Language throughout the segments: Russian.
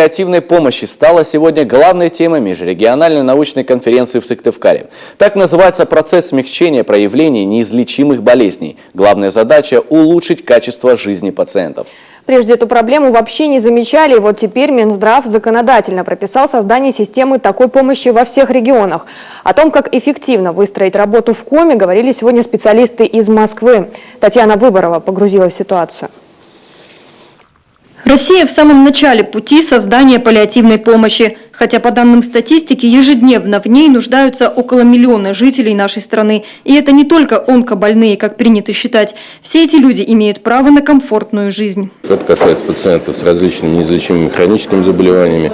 паллиативной помощи стала сегодня главной темой межрегиональной научной конференции в Сыктывкаре. Так называется процесс смягчения проявлений неизлечимых болезней. Главная задача – улучшить качество жизни пациентов. Прежде эту проблему вообще не замечали, и вот теперь Минздрав законодательно прописал создание системы такой помощи во всех регионах. О том, как эффективно выстроить работу в Коми, говорили сегодня специалисты из Москвы. Татьяна Выборова погрузилась в ситуацию. Россия в самом начале пути создания паллиативной помощи. Хотя по данным статистики ежедневно в ней нуждаются около миллиона жителей нашей страны. И это не только онкобольные, как принято считать. Все эти люди имеют право на комфортную жизнь. Это касается пациентов с различными неизлечимыми хроническими заболеваниями.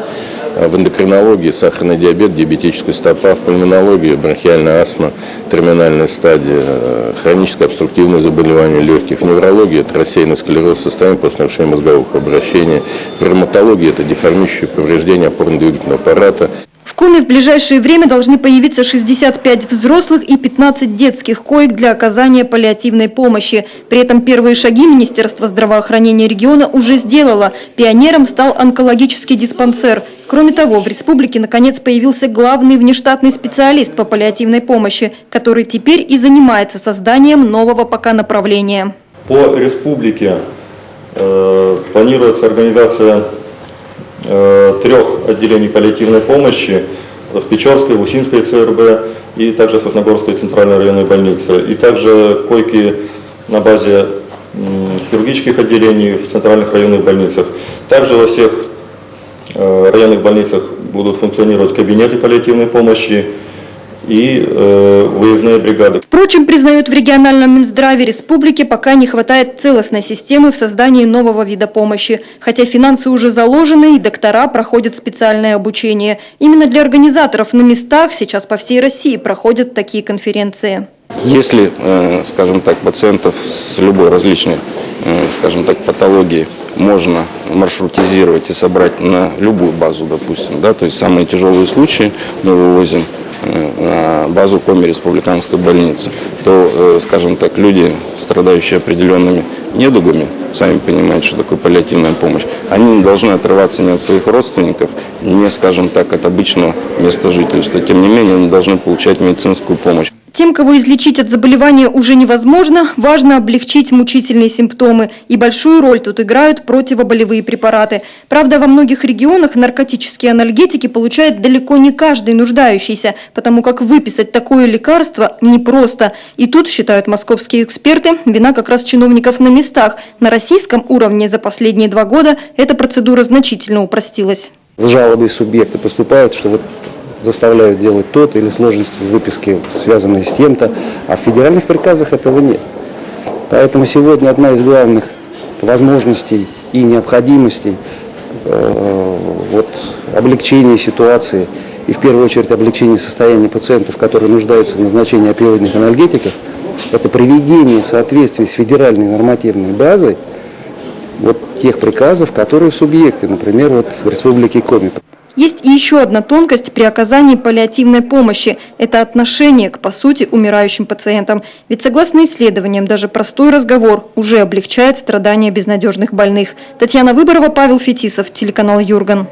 В эндокринологии сахарный диабет, диабетическая стопа, в пульмонологии бронхиальная астма, терминальная стадия, хроническое обструктивное заболевание легких, в неврологии это рассеянный склероз, состояние после нарушения мозгового обращения, в ревматологии это деформирующее повреждение опорно-двигательного аппарата. В Коми в ближайшее время должны появиться 65 взрослых и 15 детских коек для оказания паллиативной помощи. При этом первые шаги Министерство здравоохранения региона уже сделало. Пионером стал онкологический диспансер. Кроме того, в республике наконец появился главный внештатный специалист по паллиативной помощи, который теперь и занимается созданием нового пока направления. По республике планируется организация 3 отделений паллиативной помощи в Печорской, в Усинской ЦРБ и также в Сосногорской центральной районной больнице. И также койки на базе хирургических отделений в центральных районных больницах. Также во всех районных больницах будут функционировать кабинеты паллиативной помощи и выездные бригады. Впрочем, признают в региональном Минздраве республики, пока не хватает целостной системы в создании нового вида помощи. Хотя финансы уже заложены и доктора проходят специальное обучение. Именно для организаторов на местах сейчас по всей России проходят такие конференции. Если, скажем так, пациентов с любой различной, скажем так, патологией можно маршрутизировать и собрать на любую базу, допустим, да, то есть самые тяжелые случаи мы вывозим на базу Коми республиканской больницы, то, скажем так, люди, страдающие определенными недугами, сами понимаете, что такое паллиативная помощь, они не должны отрываться ни от своих родственников, ни, скажем так, от обычного места жительства. Тем не менее, они должны получать медицинскую помощь. Тем, кого излечить от заболевания уже невозможно, важно облегчить мучительные симптомы. И большую роль тут играют противоболевые препараты. Правда, во многих регионах наркотические анальгетики получает далеко не каждый нуждающийся, потому как выписать такое лекарство непросто. И тут, считают московские эксперты, вина как раз чиновников на местах. На российском уровне за последние 2 года эта процедура значительно упростилась. В жалобы субъекты поступают, что вот заставляют делать то-то или сложности в выписке, связанные с тем-то, а в федеральных приказах этого нет. Поэтому сегодня одна из главных возможностей и необходимостей облегчения ситуации и в первую очередь облегчения состояния пациентов, которые нуждаются в назначении опиоидных анальгетиков, это приведение в соответствии с федеральной нормативной базой тех приказов, которые субъекты, например, в Республике Коми. Есть и еще одна тонкость при оказании паллиативной помощи – это отношение к, по сути, умирающим пациентам. Ведь, согласно исследованиям, даже простой разговор уже облегчает страдания безнадежных больных. Татьяна Выборова, Павел Фетисов, телеканал Юрган.